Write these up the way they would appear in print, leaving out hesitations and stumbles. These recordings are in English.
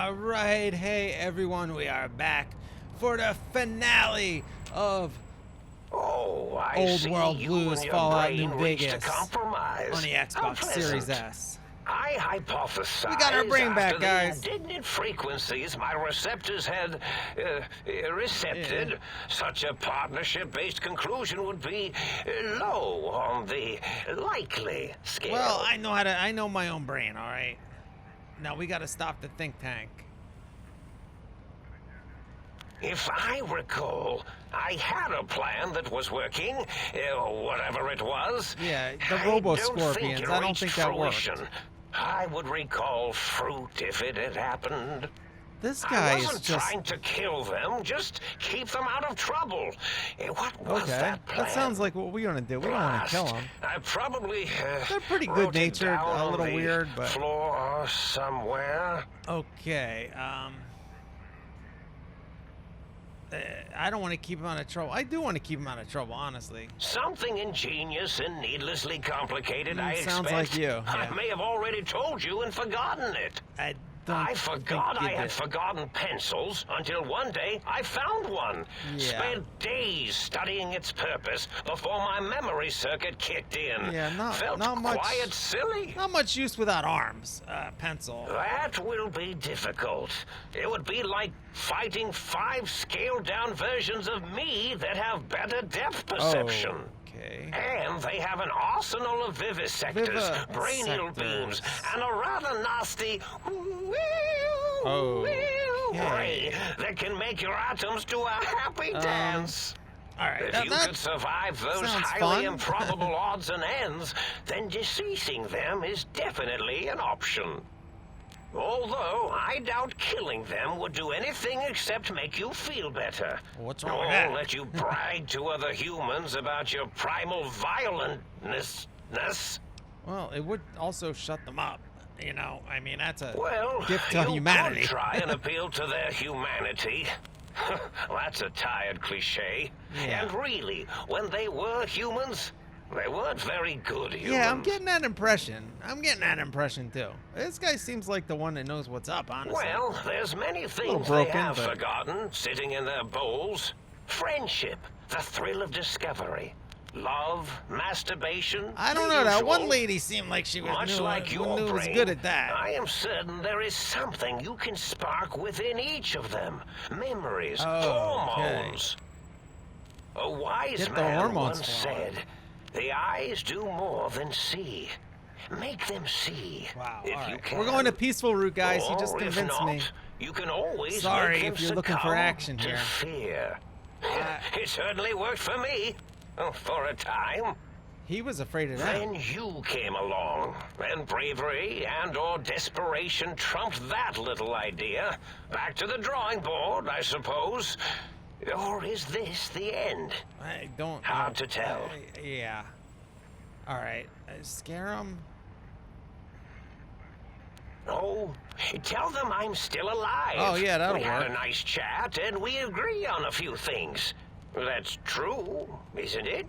Alright, hey everyone, we are back for the finale of I Old see World you Blues and your Fallout brain New reached Vegas a compromise. on the How Xbox pleasant. Series S. I hypothesized We got our brain back, after guys. the indignant frequencies my receptors had recepted, Yeah. such a partnership-based conclusion would be low on the likely scale. Well, I know my own brain, alright? Now we gotta stop the think tank. If I recall, I had a plan that was working, whatever it was. Yeah, the I Robo don't think Scorpions. it I don't reached think that fruition. worked. I would recall fruit if it had happened. This I guy is wasn't just... trying to kill them, just keep them out of trouble. What was Okay, that plan? that sounds like what we're gonna do. We don't want to kill Blast. them. I probably They're pretty wrote it good-natured, down a on little the weird, but... floor somewhere. Okay, I don't want to keep him out of trouble. I do want to keep him out of trouble, honestly. Something ingenious and needlessly complicated, I expect. Sounds like you, I yeah. may have already told you and forgotten it. I forgot I had forgotten pencils until one day I found one. Yeah. Spent days studying its purpose before my memory circuit kicked in. Yeah, Felt not much, quiet silly. Not much use without arms. Pencil. That will be difficult. It would be like fighting 5 scaled-down versions of me that have better depth perception. Okay. And they have an arsenal of vivisectors, brainial beams, and a rather nasty ray that can make your atoms do a happy dance. All right. If you could survive those highly improbable odds and ends, then deceasing them is definitely an option. Although, I doubt killing them would do anything except make you feel better. What's wrong with that? Or let you brag to other humans about your primal violentness. Well, it would also shut them up. You know, I mean, that's a Well, gift to humanity. You could try and appeal to their humanity. That's a tired cliche. Yeah. And really, when they were humans, they weren't very good humans. Yeah, I'm getting that impression. I'm getting that impression, too. This guy seems like the one that knows what's up, honestly. Well, there's many things broken, they have but... forgotten, sitting in their bowls. Friendship, the thrill of discovery, love, masturbation. I don't know, that one lady seemed like she was Much like your brain, was good at that. I am certain there is something you can spark within each of them. Memories, hormones. Okay. A wise man once said, "The eyes do more than see. Make them see." Wow, if all you right. can. We're going to peaceful route, guys. You just Or if convinced me. not, you can always Sorry make them if you're looking for succumb action to here. fear. It certainly worked for me. For a time. He was afraid of that. Then you came along, and bravery and/or desperation trumped that little idea. Back to the drawing board, I suppose. Or is this the end? I don't... Hard to tell. Yeah. All right. Scare him? Oh, tell them I'm still alive. Oh, yeah, that'll We had work. a nice chat, and we agree on a few things. That's true, isn't it?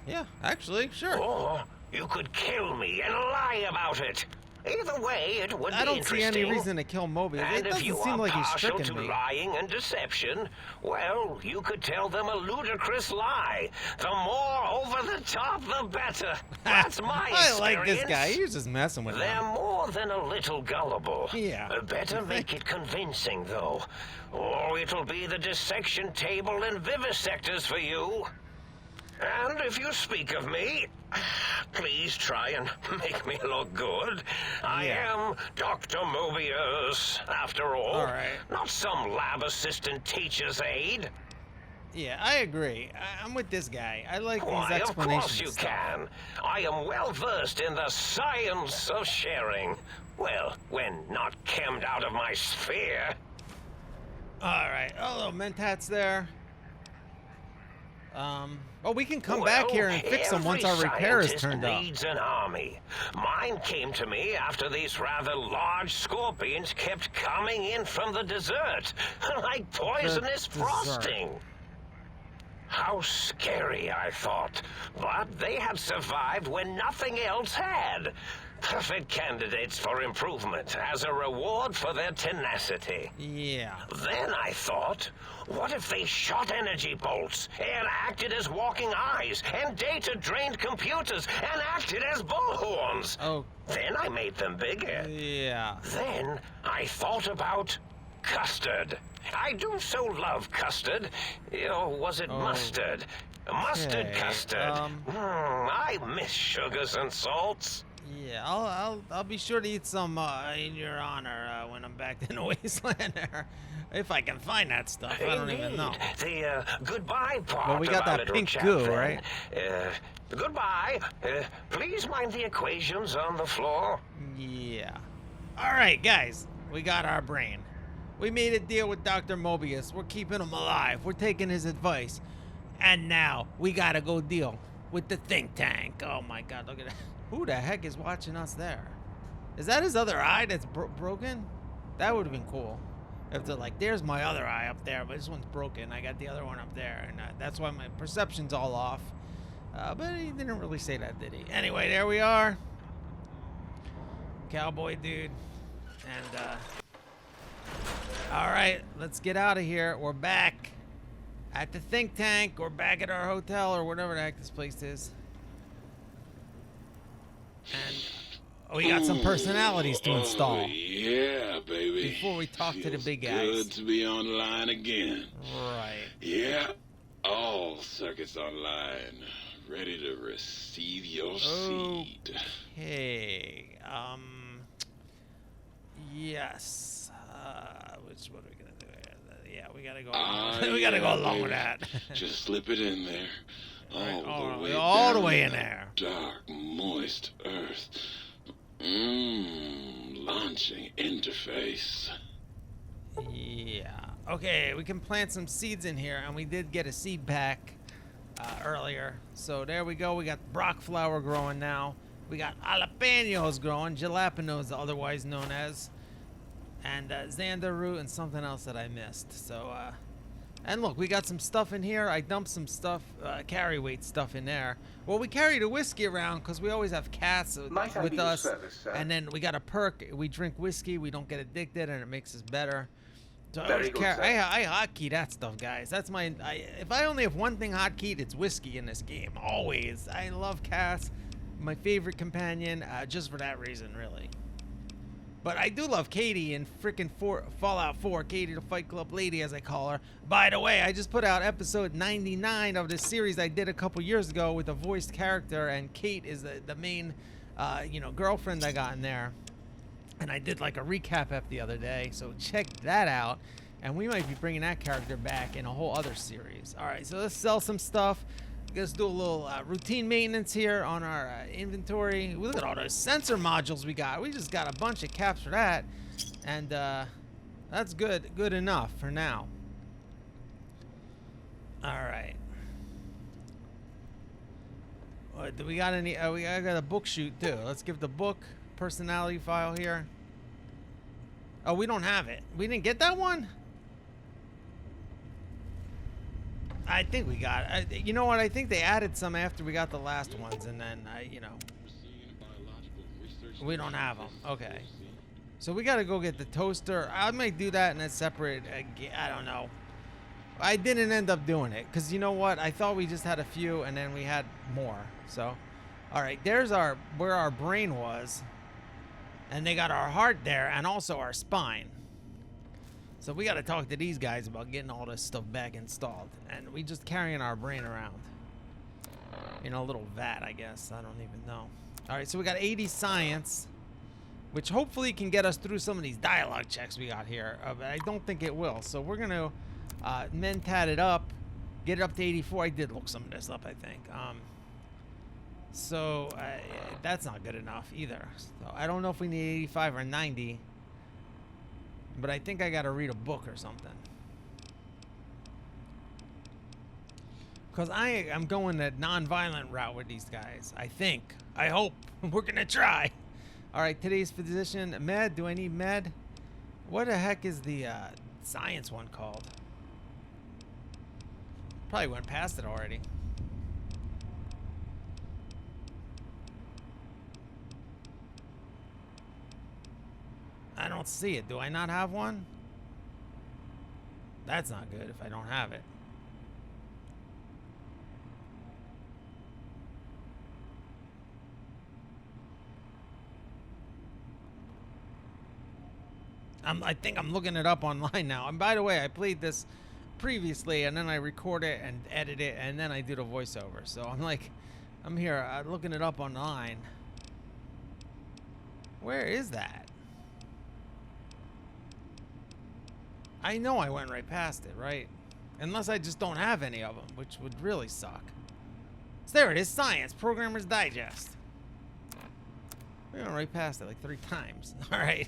Yeah, actually, sure. Or you could kill me and lie about it. Either way, it would be I don't see any interesting. reason to kill Mobius. And It if you doesn't seem are like he's partial tricking to me. lying and deception, well, you could tell them a ludicrous lie. The more over the top, the better. That's my experience. I like this guy. He's just messing with They're him. more than a little gullible. Yeah. Better make it convincing, though. Or it'll be the dissection table and vivisectors for you. And if you speak of me, please try and make me look good. I am Dr. Mobius, after all. All right. Not some lab assistant teacher's aide. Yeah, I agree. I'm with this guy. I like Why, these of explanations. course you and stuff. can. I am well versed in the science of sharing. Well, when not chemmed out of my sphere. All right. Oh, Mentat's there. Oh, we can come back here and fix them once our repair is turned up. Needs an army. Mine came to me after these rather large scorpions kept coming in from the dessert, like poisonous frosting. How scary, I thought. But they had survived when nothing else had. Perfect candidates for improvement as a reward for their tenacity. Yeah. Then I thought, what if they shot energy bolts and acted as walking eyes and data-drained computers and acted as bullhorns? Oh. Then I made them bigger. Yeah. Then I thought about custard. I do so love custard. Or was it mustard? Mustard Okay, custard. I miss sugars and salts. Yeah, I'll be sure to eat some in your honor when I'm back in the wasteland there, if I can find that stuff. I don't even know. The goodbye part. Well, we got of our that little pink chat goo, then. right? Goodbye. Please mind the equations on the floor. Yeah. All right, guys, we got our brain. We made a deal with Dr. Mobius. We're keeping him alive. We're taking his advice. And now we gotta go deal with the think tank. Oh my God, look at that. Who the heck is watching us there? Is that his other eye that's broken? That would have been cool. If they're like, there's my other eye up there, but this one's broken. I got the other one up there. And that's why my perception's all off. But he didn't really say that, did he? Anyway, there we are. Cowboy dude. And, all right, let's get out of here. We're back at the think tank. We're back at our hotel or whatever the heck this place is. And we got some personalities to install. Yeah, baby. Before we talk to the big guys. Good to be online again. Right. Yeah, all circuits online, ready to receive your seed. Okay. Yes. Which what are we gonna do? Yeah, we gotta go. We gotta go along with that. Just slip it in there. All the way in there. Dark, moist earth. Launching interface. Yeah. Okay, we can plant some seeds in here, and we did get a seed pack earlier. So there we go. We got Brock flower growing now. We got jalapenos growing, jalapenos otherwise known as, and Xander root and something else that I missed. So, and look, we got some stuff in here. I dumped some stuff, carry weight stuff in there. Well, we carry the whiskey around because we always have cats with us. And then we got a perk. We drink whiskey. We don't get addicted, and it makes us better. So I hotkey that stuff, guys. That's my. If I only have one thing hotkeyed, it's whiskey in this game. Always. I love Cass, my favorite companion, just for that reason, really. But I do love Katie in freaking Fallout 4. Katie, the Fight Club lady, as I call her. By the way, I just put out episode 99 of this series I did a couple years ago with a voiced character, and Kate is the main, girlfriend I got in there. And I did like a recap ep the other day, so check that out. And we might be bringing that character back in a whole other series. All right, so let's sell some stuff. Let's do a little routine maintenance here on our inventory. Look at all those sensor modules we got. We just got a bunch of caps for that. And that's good enough for now. All right. Do we got any? I got a book shoot too. Let's give the book personality file here. Oh, we don't have it. We didn't get that one? I think we got it. You know what? I think they added some after we got the last ones, and then, we don't have them. Okay. So we got to go get the toaster. I might do that in a separate, I don't know. I didn't end up doing it, because you know what? I thought we just had a few, and then we had more. So, all right, there's where our brain was, and they got our heart there, and also our spine. So we got to talk to these guys about getting all this stuff back installed. And we just carrying our brain around. In a little vat, I guess. I don't even know. All right, so we got 80 science, which hopefully can get us through some of these dialogue checks we got here. But I don't think it will. So we're going to mentat it up, get it up to 84. I did look some of this up, I think. So that's not good enough either. So I don't know if we need 85 or 90. But I think I gotta read a book or something. Because I'm going that non-violent route with these guys. I think. I hope. We're gonna try. Alright, today's physician. Med. Do I need med? What the heck is the science one called? Probably went past it already. I don't see it. Do I not have one? That's not good if I don't have it. I think I'm looking it up online now. And by the way, I played this previously, and then I record it and edit it, and then I do the voiceover. So I'm here looking it up online. Where is that? I know I went right past it, right? Unless I just don't have any of them, which would really suck. So there it is, Science, Programmer's Digest. We went right past it like 3 times. All right.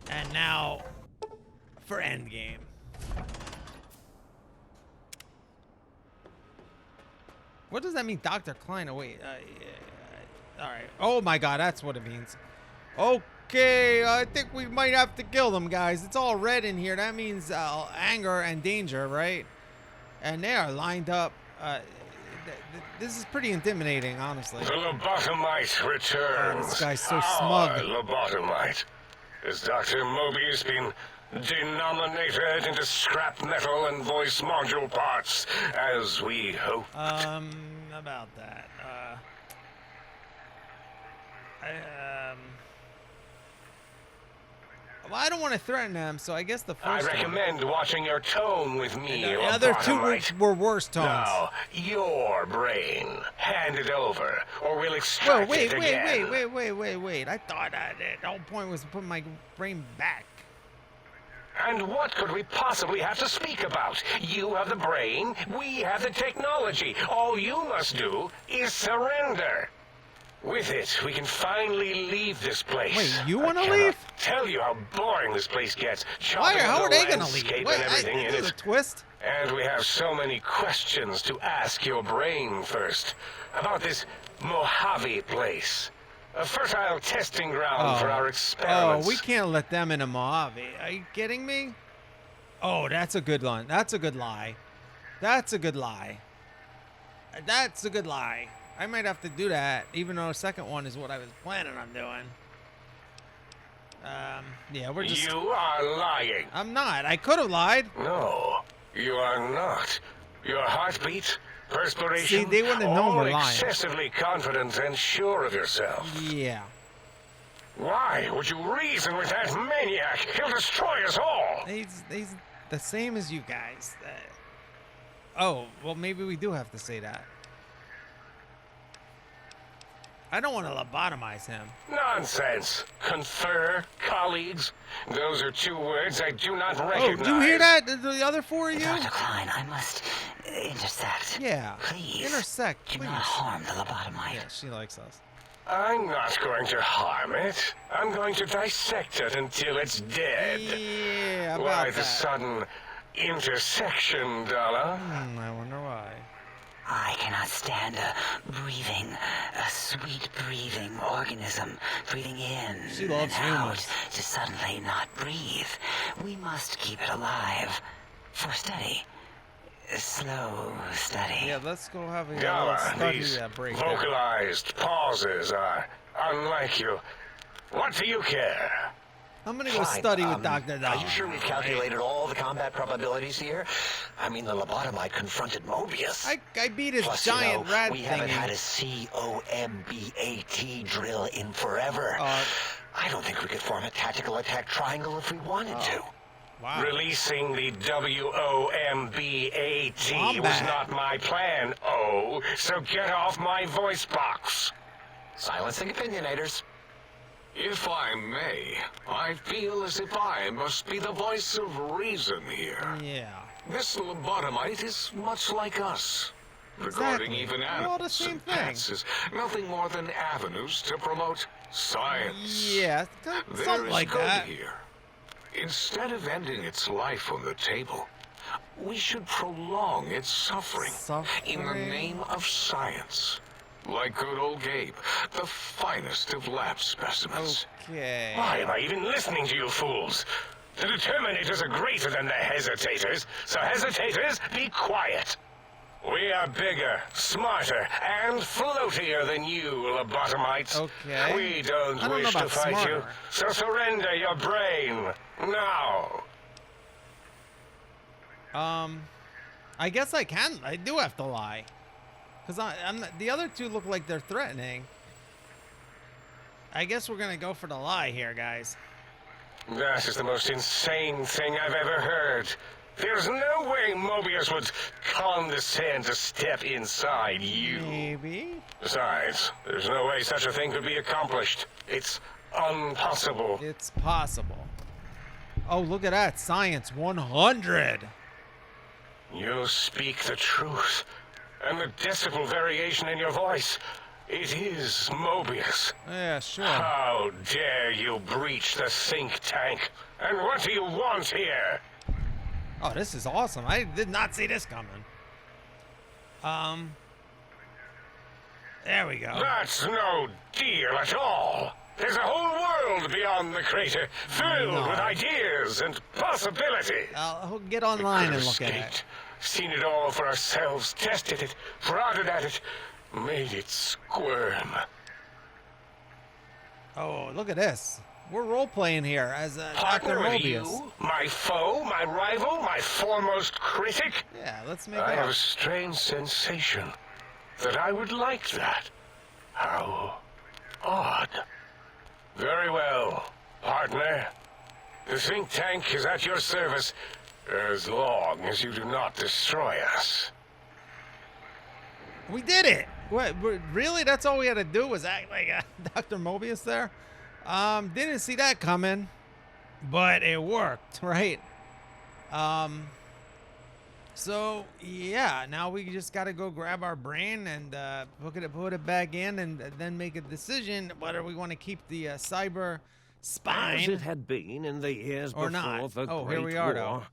And now for Endgame. What does that mean, Dr. Klein? Oh, wait. Yeah. All right. Oh, my God. That's what it means. Okay. I think we might have to kill them, guys. It's all red in here. That means anger and danger, right? And they are lined up. This is pretty intimidating, honestly. The lobotomite returns. Oh, this guy's so smug. Lobotomite. Has Dr. Mobius been denominated into scrap metal and voice module parts, as we hope? About that. Well, I don't want to threaten them, so I guess the first I recommend watching your tone with me, the other 2 were worse tones. Now, your brain. Hand it over, or we'll extract it again. Wait. I thought the whole point was to put my brain back. And what could we possibly have to speak about? You have the brain, we have the technology. All you must do is surrender. With it, we can finally leave this place. Wait, you want to I cannot leave? Tell you how boring this place gets. Why? How are they going gonna leave? And Wait, everything in this is it. a twist. And we have so many questions to ask your brain first. About this Mojave place. A fertile testing ground for our experiments. Oh, we can't let them in a Mojave. Are you kidding me? Oh, that's a good one. That's a good lie. That's a good lie. That's a good lie. I might have to do that, even though the second one is what I was planning on doing. Yeah, we're just... You are lying. I'm not. I could have lied. No, you are not. Your heartbeat, perspiration, See, they wouldn't have known all we're lying. excessively confident and sure of yourself. Yeah. Why would you reason with that maniac? He'll destroy us all. He's the same as you guys. Oh, well, maybe we do have to say that. I don't want to lobotomize him. Nonsense. Confer, colleagues. Those are 2 words I do not recognize. Oh, do you hear that? The other 4 of you? Dr. Klein, I must intersect. Yeah. Please. Intersect, Do please. not harm the lobotomite. Yeah, she likes us. I'm not going to harm it. I'm going to dissect it until it's dead. Yeah, about Why that. the sudden intersection, Dala? I wonder why. I cannot stand a sweet breathing organism breathing in She loves and out humans. to suddenly not breathe. We must keep it alive for study. Slow study. Yeah, let's go have a little Dala, study these break. there. vocalized pauses are unlike you. What do you care? I'm gonna go study with Dr. Dom. Are you sure we've calculated all the combat probabilities here? I mean, the lobotomite confronted Mobius. I beat his Plus, giant rat we haven't had a thingy. COMBAT drill in forever. I don't think we could form a tactical attack triangle if we wanted to. Wow. Releasing the WOMBAT was Wombat. not my plan, so get off my voice box. Silencing opinionators. If I may, I feel as if I must be the voice of reason here. Yeah. This lobotomite is much like us. Regarding Exactly. even We're all the animals same and thing. pets as nothing more than avenues to promote science. Yeah, There something is like good that. here. Instead of ending its life on the table, we should prolong its suffering in the Suffering? name of science. Like good old Gabe, the finest of lab specimens. Okay. Why am I even listening to you fools? The determinators are greater than the hesitators, so hesitators, be quiet. We are bigger, smarter, and floatier than you, lobotomites. Okay. We don't I don't know wish to about fight you, smarter. so surrender your brain, now. I guess I can. I do have to lie. Because I'm not, the other two look like they're threatening. I guess we're going to go for the lie here, guys. That is the most insane thing I've ever heard. There's no way Mobius would condescend to step inside you. Maybe. Besides, there's no way such a thing could be accomplished. It's impossible. It's possible. Oh, look at that. Science 100. You speak the truth. And the decibel variation in your voice, it is Mobius. Yeah, sure. How dare you breach the think tank? And what do you want here? Oh, this is awesome. I did not see this coming. There we go. That's no deal at all. There's a whole world beyond the crater, filled with ideas and possibility. I'll get online and look at it. Escaped, seen it all for ourselves, tested it, prodded at it, made it squirm. Oh, look at this. We're role-playing here as Dr. Partner with Mobius. you, my foe, my rival, my foremost critic. Yeah, let's make I it have up. a strange sensation that I would like that. How odd. Very well, partner. The think tank is at your service as long as you do not destroy us. We did it! What, really? That's all we had to do was act like Dr. Mobius there? Didn't see that coming, but it worked, right? So, yeah, now we just got to go grab our brain and put it back in and then make a decision whether we want to keep the cyber spine. As it had been in the years Or before not. the Oh, Great here we are, War, though.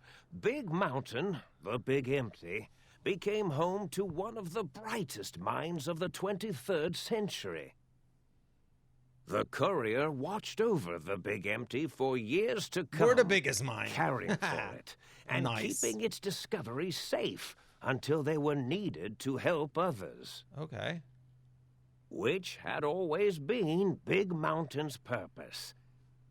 Big Mountain, the Big Empty, became home to one of the brightest minds of the 23rd century. The Courier watched over the Big Empty for years to come. We're the biggest mind. Caring for it and Nice. keeping its discoveries safe until they were needed to help others, Okay. which had always been Big Mountain's purpose.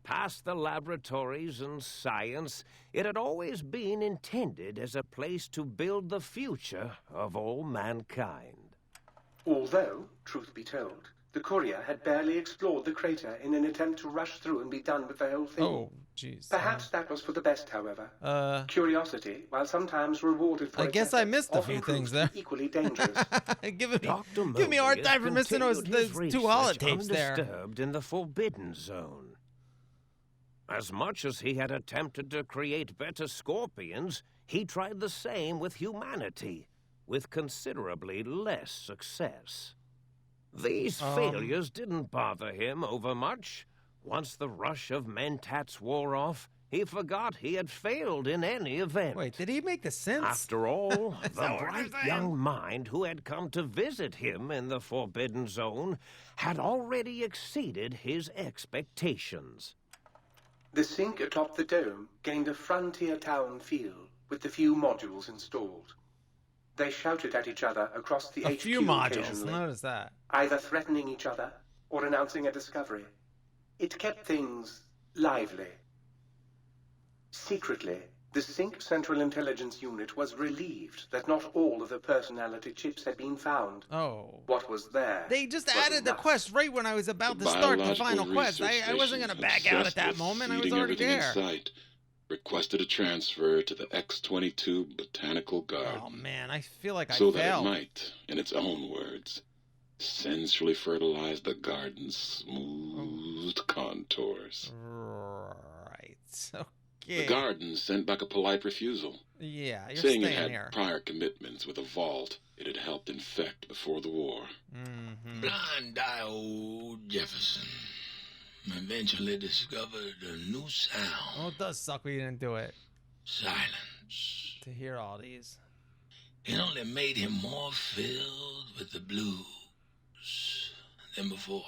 Past the laboratories and science, it had always been intended as a place to build the future of all mankind. Although, truth be told, the Courier had barely explored the crater in an attempt to rush through and be done with the whole thing. Oh, jeez. Perhaps that was for the best, however. Curiosity, while sometimes rewarded for I its guess I effort, missed a often few proves things to there. be equally dangerous. give me Dr. a hard Mobius time for missing those continued his two research holotapes there. undisturbed in the Forbidden Zone. As much as he had attempted to create better scorpions, he tried the same with humanity, with considerably less success. These failures didn't bother him overmuch. Once the rush of mentats wore off, he forgot he had failed in any event. Wait, did he make the sense? After all, the that what bright you're saying? young mind who had come to visit him in the Forbidden Zone had already exceeded his expectations. The sink atop the dome gained a frontier town feel with the few modules installed. They shouted at each other across the A HQ few modules. occasionally, Notice that. either threatening each other or announcing a discovery. It kept things lively. Secretly, the Sync Central Intelligence Unit was relieved that not all of the personality chips had been found. Oh. What was there? They just was added the enough. quest right when I was about to start the final quest. I wasn't going to back out at that moment. I was already there. Requested a transfer to the X-22 Botanical Garden. Oh, man. I feel like I so that failed. it might, in its own words, sensually fertilize the garden's smooth contours. Right. Okay. The garden sent back a polite refusal, Yeah, you're saying it staying had here. prior commitments with a vault it had helped infect before the war. Mm-hmm. Blind-eye old Jefferson eventually discovered a new sound. Oh, it does suck we didn't do it. Silence. To hear all these. It only made him more filled with the blues than before.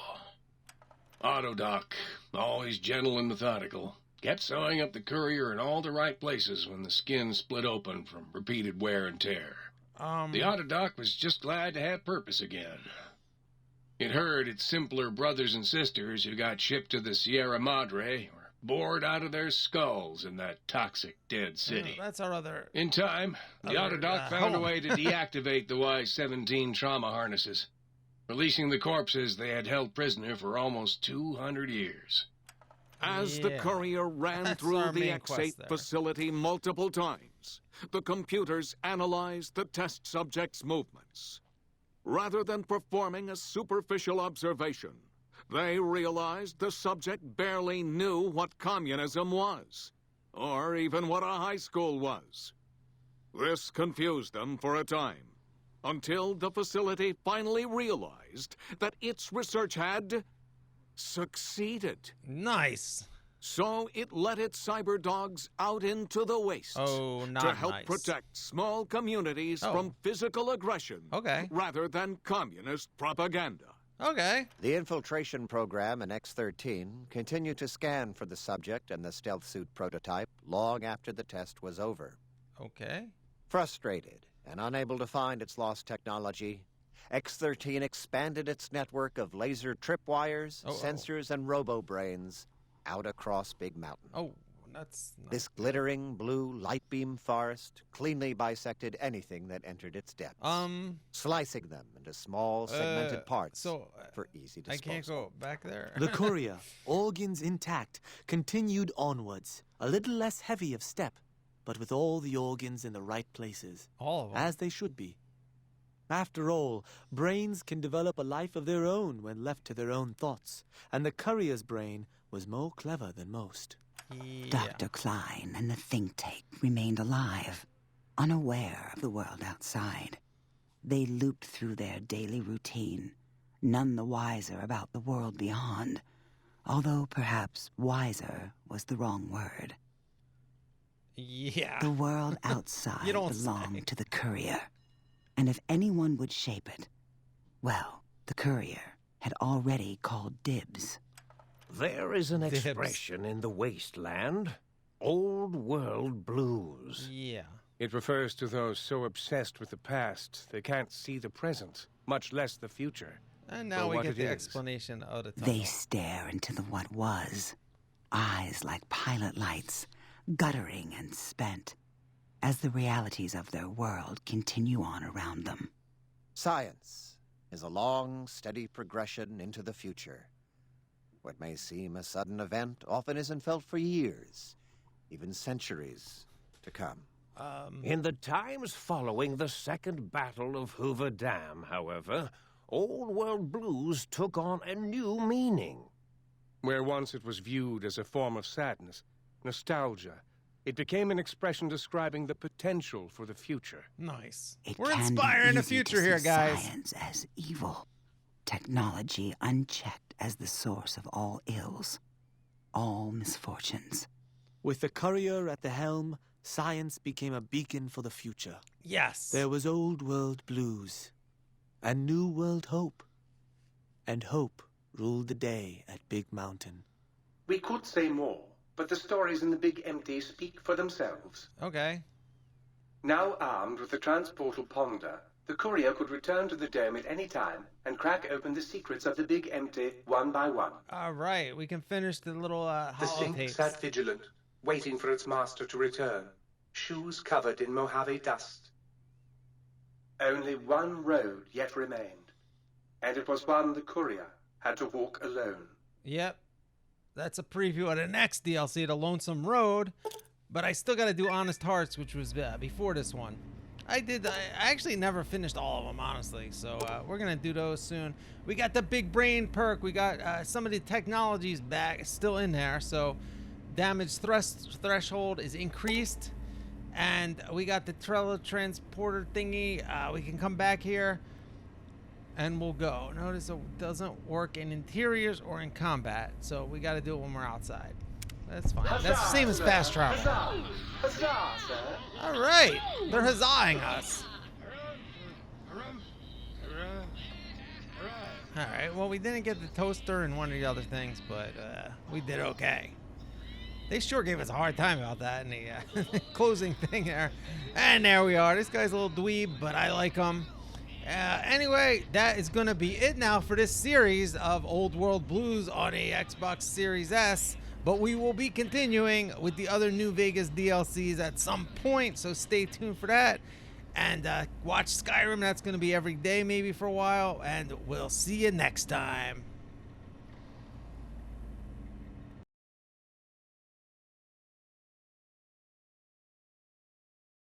Autodoc, always gentle and methodical. Kept sewing up the courier in all the right places when the skin split open from repeated wear and tear. The Autodoc was just glad to have purpose again. It heard its simpler brothers and sisters who got shipped to the Sierra Madre were bored out of their skulls in that toxic dead city. That's our other... In time, the Autodoc found a way to deactivate the Y-17 trauma harnesses, releasing the corpses they had held prisoner for almost 200 years. As the courier ran through the X8 facility multiple times, the computers analyzed the test subject's movements. Rather than performing a superficial observation, they realized the subject barely knew what communism was, or even what a high school was. This confused them for a time, until the facility finally realized that its research had succeeded. Nice. So it let its cyber dogs out into the wastes to help protect small communities from physical aggression rather than communist propaganda. Okay. The infiltration program in X-13 continued to scan for the subject and the stealth suit prototype long after the test was over. Okay. Frustrated and unable to find its lost technology, X-13 expanded its network of laser tripwires, sensors, and robo-brains out across Big Mountain. That's nice. This glittering blue light beam forest cleanly bisected anything that entered its depths, slicing them into small segmented parts for easy disposal. I can't go back there. The courier, organs intact, continued onwards, a little less heavy of step, but with all the organs in the right places. All of them. As they should be. After all, brains can develop a life of their own when left to their own thoughts, and the courier's brain was more clever than most. Yeah. Dr. Klein and the think tank remained alive, unaware of the world outside. They looped through their daily routine, none the wiser about the world beyond, although perhaps wiser was the wrong word. Yeah. The world outside belonged to the courier, and if anyone would shape it, well, the courier had already called dibs. There is an expression in the wasteland, old world blues. Yeah. It refers to those so obsessed with the past they can't see the present, much less the future. And now we get the explanation of the tunnel. They stare into the what was, eyes like pilot lights, guttering and spent, as the realities of their world continue on around them. Science is a long, steady progression into the future. What may seem a sudden event often isn't felt for years, even centuries to come. In the times following the Second Battle of Hoover Dam, however, Old World Blues took on a new meaning. Where once it was viewed as a form of sadness, nostalgia, it became an expression describing the potential for the future. Nice. We're inspiring the future here, guys. Science as evil, technology unchecked as the source of all ills, all misfortunes. With the courier at the helm, science became a beacon for the future. Yes. There was old world blues and new world hope. And hope ruled the day at Big Mountain. We could say more, but the stories in the Big Empty speak for themselves. Okay. Now armed with the transportal Ponder, the courier could return to the dome at any time and crack open the secrets of the Big Empty one by one. All right, we can finish the little The Sync holotapes. sat vigilant, waiting for its master to return, shoes covered in Mojave dust. Only one road yet remained, and it was one the courier had to walk alone. Yep. That's a preview of the next DLC, The Lonesome Road. But I still got to do Honest Hearts, which was before this one. I actually never finished all of them, honestly. So we're going to do those soon. We got the Big Brain perk. We got some of the technologies back, still in there. So damage threshold is increased. And we got the Trello transporter thingy. We can come back here and we'll go. Notice it doesn't work in interiors or in combat. So we got to do it when we're outside. That's fine. Huzzah, That's the same as fast travel. Huzzah! Huzzah, sir! All right. They're huzzahing us. All right. Well, we didn't get the toaster and one of the other things, but we did okay. They sure gave us a hard time about that in the closing thing there. And there we are. This guy's a little dweeb, but I like him. Anyway, that is going to be it now for this series of Old World Blues on a Xbox Series S. But we will be continuing with the other New Vegas DLCs at some point, so stay tuned for that. And watch Skyrim. That's going to be every day maybe for a while. And we'll see you next time.